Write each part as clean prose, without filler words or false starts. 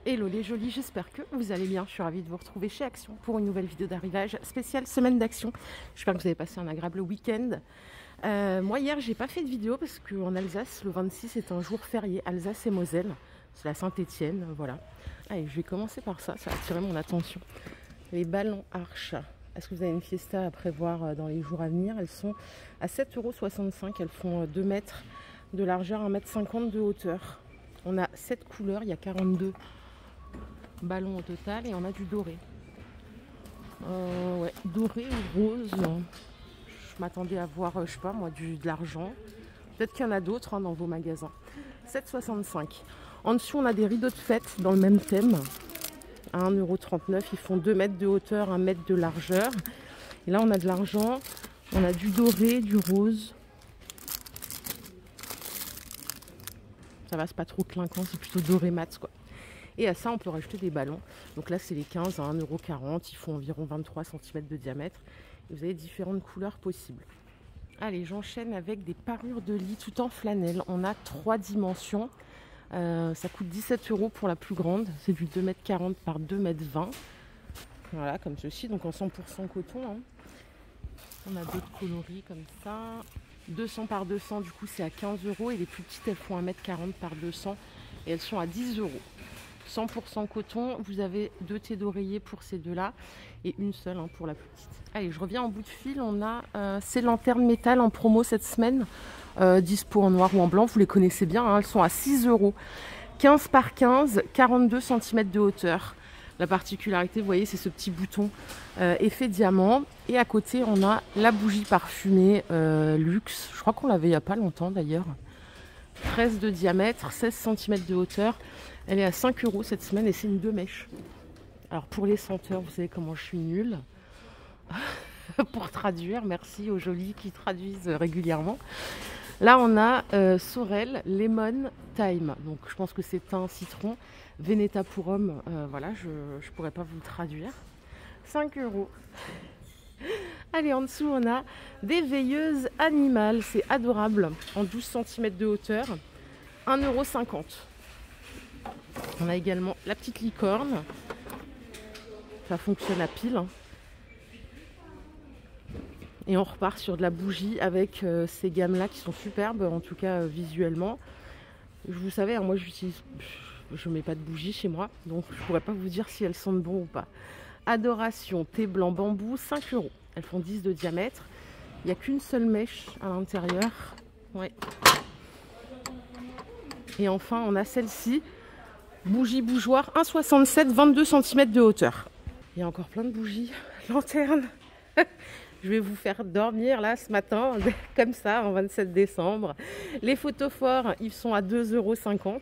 Hello les jolis, j'espère que vous allez bien. Je suis ravie de vous retrouver chez Action pour une nouvelle vidéo d'arrivage spéciale semaine d'Action. J'espère que vous avez passé un agréable week-end. Moi hier j'ai pas fait de vidéo parce qu'en Alsace le 26 est un jour férié, Alsace et Moselle. C'est la Saint-Étienne, voilà. Allez, je vais commencer par ça, ça a attiré mon attention. Les ballons Arche. Est-ce que vous avez une fiesta à prévoir dans les jours à venir? Elles sont à 7,65 €, elles font 2 mètres de largeur, 1,50 m de hauteur. On a 7 couleurs, il y a 42 ballons au total et on a du doré. Ouais, doré ou rose. Je m'attendais à voir, je sais pas moi, de l'argent. Peut-être qu'il y en a d'autres dans vos magasins. 7,65 €. En dessous, on a des rideaux de fête dans le même thème. À 1,39 €. Ils font 2 mètres de hauteur, 1 mètre de largeur. Et là, on a de l'argent. On a du doré, du rose. Ça va, c'est pas trop clinquant, c'est plutôt doré mat, quoi. Et à ça, on peut rajouter des ballons. Donc là, c'est les 15 à 1,40 €. Ils font environ 23 cm de diamètre. Et vous avez différentes couleurs possibles. Allez, j'enchaîne avec des parures de lit tout en flanelle. On a 3 dimensions. Ça coûte 17 € pour la plus grande. C'est du 2,40 m par 2,20 m. Voilà, comme ceci. Donc en 100% coton. On a d'autres coloris comme ça. 200 par 200, du coup, c'est à 15 €. Et les plus petites, elles font 1,40 m par 200. Et elles sont à 10 €. 100% coton, vous avez 2 thés d'oreiller pour ces deux-là et une seule pour la plus petite. Allez, je reviens en bout de fil. On a ces lanternes métal en promo cette semaine, dispo en noir ou en blanc. Vous les connaissez bien, elles sont à 6 €. 15 par 15, 42 cm de hauteur. La particularité, vous voyez, c'est ce petit bouton effet diamant. Et à côté, on a la bougie parfumée luxe. Je crois qu'on l'avait il n'y a pas longtemps d'ailleurs. 13 de diamètre, 16 cm de hauteur. Elle est à 5 € cette semaine et c'est une 2 mèches. Alors pour les senteurs, vous savez comment je suis nulle. Pour traduire, merci aux jolis qui traduisent régulièrement. Là on a Sorel Lemon Thyme. Donc je pense que c'est un citron. Veneta pour homme, voilà, je ne pourrais pas vous le traduire. 5 €. Allez, en dessous on a des veilleuses animales. C'est adorable. En 12 cm de hauteur. 1,50 €. On a également la petite licorne. Ça fonctionne à pile. Et on repart sur de la bougie avec ces gammes-là qui sont superbes, en tout cas visuellement. Vous savez, moi je mets pas de bougie chez moi, donc je pourrais pas vous dire si elles sentent bon ou pas. Adoration, thé blanc bambou, 5 €. Elles font 10 de diamètre. Il n'y a qu'une seule mèche à l'intérieur. Ouais. Et enfin, on a celle-ci. Bougie bougeoir 1,67 €, 22 cm de hauteur. Il y a encore plein de bougies. Lanterne. Je vais vous faire dormir là ce matin, comme ça, en 27 décembre. Les photophores, ils sont à 2,50 €,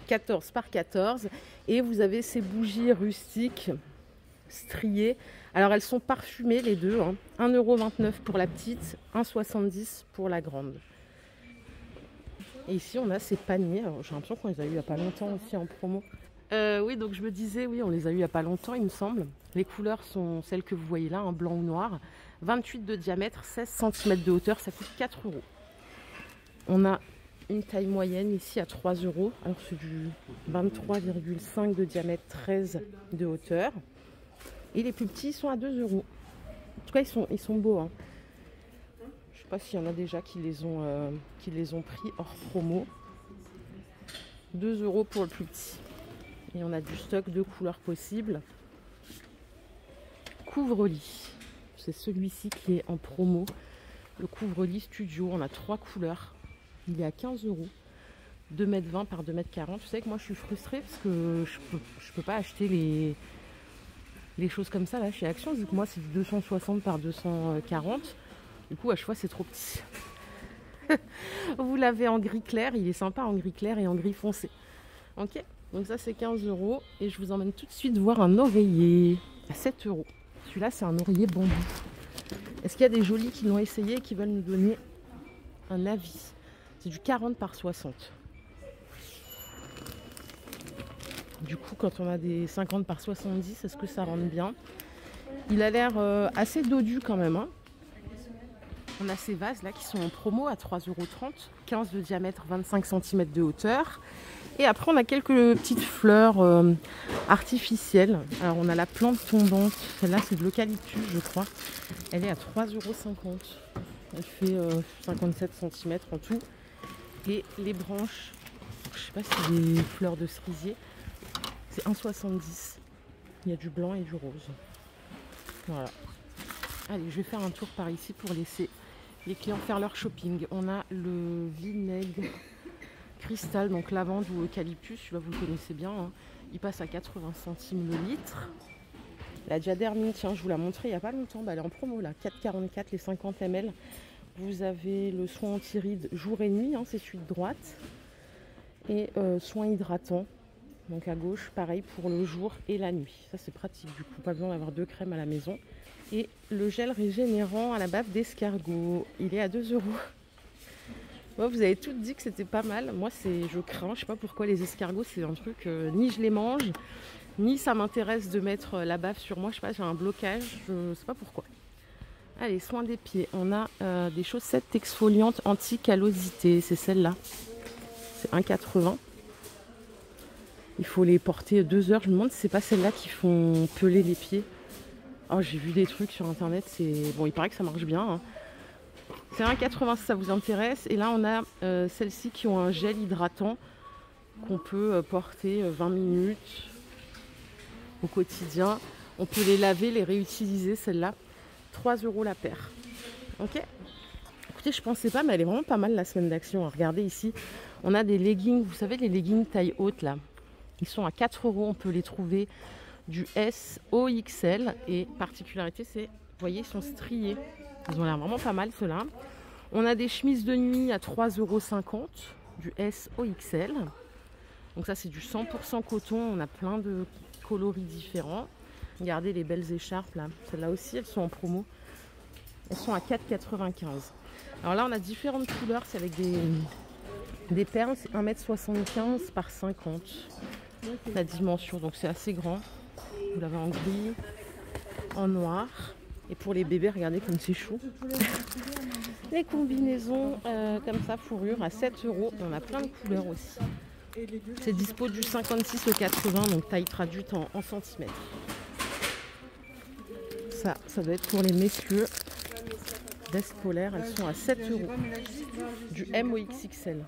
14 par 14. Et vous avez ces bougies rustiques, striées. Alors elles sont parfumées les deux. 1,29 € pour la petite, 1,70 € pour la grande. Et ici, on a ces paniers. J'ai l'impression qu'on les a eu il n'y a pas longtemps aussi en promo. Oui, donc je me disais, oui, on les a eu il n'y a pas longtemps, il me semble. Les couleurs sont celles que vous voyez là, blanc ou noir. 28 de diamètre, 16 cm de hauteur, ça coûte 4 €. On a une taille moyenne ici à 3 €. Alors c'est du 23,5 de diamètre, 13 de hauteur. Et les plus petits sont à 2 €. En tout cas, ils sont beaux. Je ne sais pas s'il y en a déjà qui les ont pris hors promo. 2 € pour le plus petit. Et on a du stock de couleurs possibles. Couvre-lit. C'est celui-ci qui est en promo. Le couvre-lit studio. On a 3 couleurs. Il est à 15 €. 2,20 m par 2,40 m. Vous savez que moi je suis frustrée parce que je peux pas acheter les choses comme ça là chez Action. Vu que moi c'est du 260 par 240. Du coup à chaque fois c'est trop petit. Vous l'avez en gris clair. Il est sympa en gris clair et en gris foncé. Ok. Donc ça c'est 15 € et je vous emmène tout de suite voir un oreiller à 7 €. Celui-là c'est un oreiller bambou. Est-ce qu'il y a des jolis qui l'ont essayé et qui veulent nous donner un avis? C'est du 40 par 60. Du coup quand on a des 50 par 70, est-ce que ça rentre bien? Il a l'air assez dodu quand même. On a ces vases là qui sont en promo à 3,30 €, 15 de diamètre, 25 cm de hauteur. Et après on a quelques petites fleurs artificielles. Alors on a la plante tombante, celle-là c'est de l'eucalyptus je crois. Elle est à 3,50 €. Elle fait 57 cm en tout. Et les branches, je sais pas si c'est des fleurs de cerisier, c'est 1,70 €. Il y a du blanc et du rose. Voilà. Allez, je vais faire un tour par ici pour laisser les clients faire leur shopping. On a le vinaigre cristal, donc lavande ou eucalyptus, celui-là vous le connaissez bien, hein. Il passe à 80 centimes le litre. La diadermine, tiens, je vous l'ai montré il n'y a pas longtemps, elle est en promo là, 4,44 les 50 ml. Vous avez le soin anti-rides jour et nuit, hein, c'est celui de droite. Et soin hydratant, donc à gauche, pareil pour le jour et la nuit. Ça c'est pratique, du coup pas besoin d'avoir 2 crèmes à la maison. Et le gel régénérant à la bave d'escargot, il est à 2 €. Ouais, vous avez toutes dit que c'était pas mal. Moi, je crains. Je sais pas pourquoi les escargots, c'est un truc, ni je les mange, ni ça m'intéresse de mettre la bave sur moi. Je sais pas, j'ai un blocage. Je sais pas pourquoi. Allez, soin des pieds. On a des chaussettes exfoliantes anti-callosité. C'est celle-là. C'est 1,80 €. Il faut les porter 2 heures. Je me demande si c'est pas celles-là qui font peler les pieds. Oh, j'ai vu des trucs sur internet. Bon, il paraît que ça marche bien, hein. C'est 1,80 € si ça vous intéresse. Et là, on a celles-ci qui ont un gel hydratant qu'on peut porter 20 minutes au quotidien. On peut les laver, les réutiliser, celle-là. 3 € la paire. Ok. Écoutez, je pensais pas, mais elle est vraiment pas mal la semaine d'action. Regardez ici, on a des leggings. Vous savez, les leggings taille haute, là. Ils sont à 4 €. On peut les trouver du S au XL. Et particularité, c'est, vous voyez, ils sont striés. Ils ont l'air vraiment pas mal, ceux-là. On a des chemises de nuit à 3,50 € du S au XL. Donc ça, c'est du 100% coton. On a plein de coloris différents. Regardez les belles écharpes, là. Celles-là aussi, elles sont en promo. Elles sont à 4,95 €. Alors là, on a différentes couleurs. C'est avec des perles. C'est 1,75 m par 50 la dimension. Donc c'est assez grand. Vous l'avez en gris, en noir. Et pour les bébés, regardez comme c'est chaud. Les combinaisons comme ça, fourrure à 7 €. Et on a plein de couleurs aussi. C'est dispo du 56 au 80, donc taille traduite en centimètres. Ça doit être pour les messieurs. Veste polaire, elles sont à 7 €. Du M au XXL.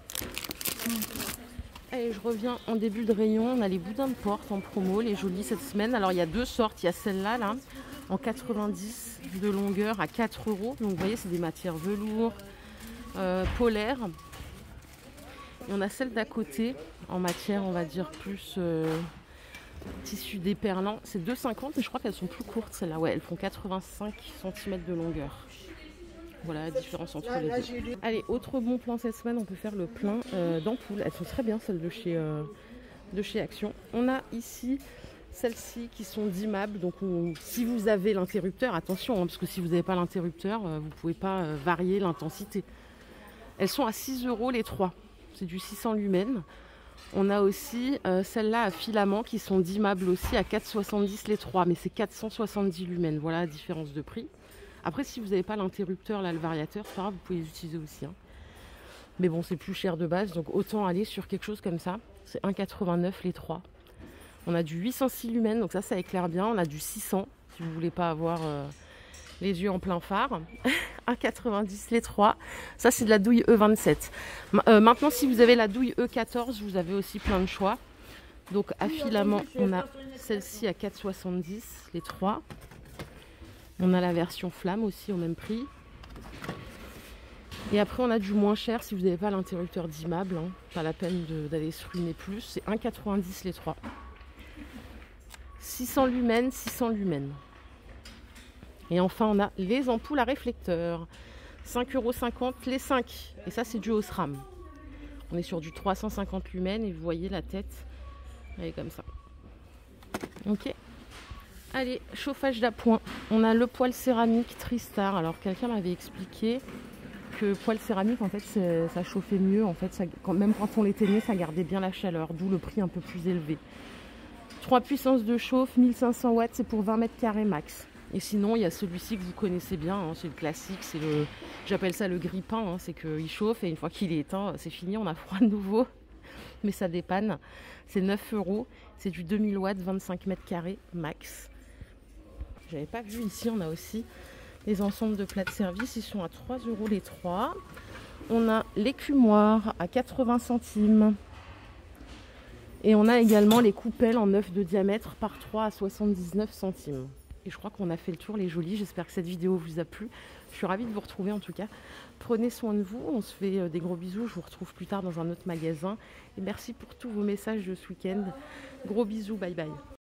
Allez, je reviens en début de rayon. On a les boudins de porte en promo, les jolis cette semaine. Alors il y a 2 sortes. Il y a celle-là, là, en 90 de longueur à 4 €. Donc vous voyez, c'est des matières velours, polaires. Et on a celle d'à côté en matière, on va dire, plus tissu déperlant. C'est 2,50 et je crois qu'elles sont plus courtes, celles-là. Ouais, elles font 85 cm de longueur. Voilà la différence entre les deux. Allez, autre bon plan cette semaine, on peut faire le plein d'ampoules. Elles sont très bien, celles de chez Action. On a ici celles-ci qui sont dimmables. Donc si vous avez l'interrupteur, attention, hein, parce que si vous n'avez pas l'interrupteur, vous ne pouvez pas varier l'intensité. Elles sont à 6 € les 3. C'est du 600 lumens. On a aussi celles-là à filament qui sont dimmables aussi à 4,70 les 3. Mais c'est 470 lumens. Voilà la différence de prix. Après, si vous n'avez pas l'interrupteur, là, le variateur, c'est pas grave, vous pouvez les utiliser aussi, hein. Mais bon, c'est plus cher de base, donc autant aller sur quelque chose comme ça. C'est 1,89 les 3. On a du 806 lumens, donc ça éclaire bien. On a du 600, si vous ne voulez pas avoir les yeux en plein phare. 1,90 les 3. Ça, c'est de la douille E27. Maintenant, si vous avez la douille E14, vous avez aussi plein de choix. Donc, à filament, on a celle-ci à 4,70 les 3. On a la version flamme aussi au même prix. Et après, on a du moins cher si vous n'avez pas l'interrupteur dimmable, hein. Pas la peine d'aller se ruiner plus. C'est 1,90 les 3. 600 lumens, 600 lumens. Et enfin, on a les ampoules à réflecteur. 5,50 € les 5. Et ça, c'est du Osram. On est sur du 350 lumens et vous voyez la tête. Elle est comme ça. Ok. Allez, chauffage d'appoint. On a le poêle céramique Tristar. Alors, quelqu'un m'avait expliqué que le poêle céramique, en fait, ça chauffait mieux. En fait, même quand on l'éteignait, ça gardait bien la chaleur. D'où le prix un peu plus élevé. 3 puissances de chauffe, 1500 watts, c'est pour 20 mètres carrés max. Et sinon, il y a celui-ci que vous connaissez bien, hein, c'est le classique, j'appelle ça le grille-pain, hein, c'est qu'il chauffe et une fois qu'il est éteint, c'est fini, on a froid de nouveau. Mais ça dépanne. C'est 9 euros, c'est du 2000 watts, 25 mètres carrés max. J'avais pas vu ici, on a aussi les ensembles de plats de service, ils sont à 3 euros les 3. On a l'écumoire à 80 centimes. Et on a également les coupelles en 9 de diamètre par 3 à 79 centimes. Et je crois qu'on a fait le tour, les jolis. J'espère que cette vidéo vous a plu. Je suis ravie de vous retrouver en tout cas. Prenez soin de vous. On se fait des gros bisous. Je vous retrouve plus tard dans un autre magasin. Et merci pour tous vos messages de ce week-end. Gros bisous. Bye bye.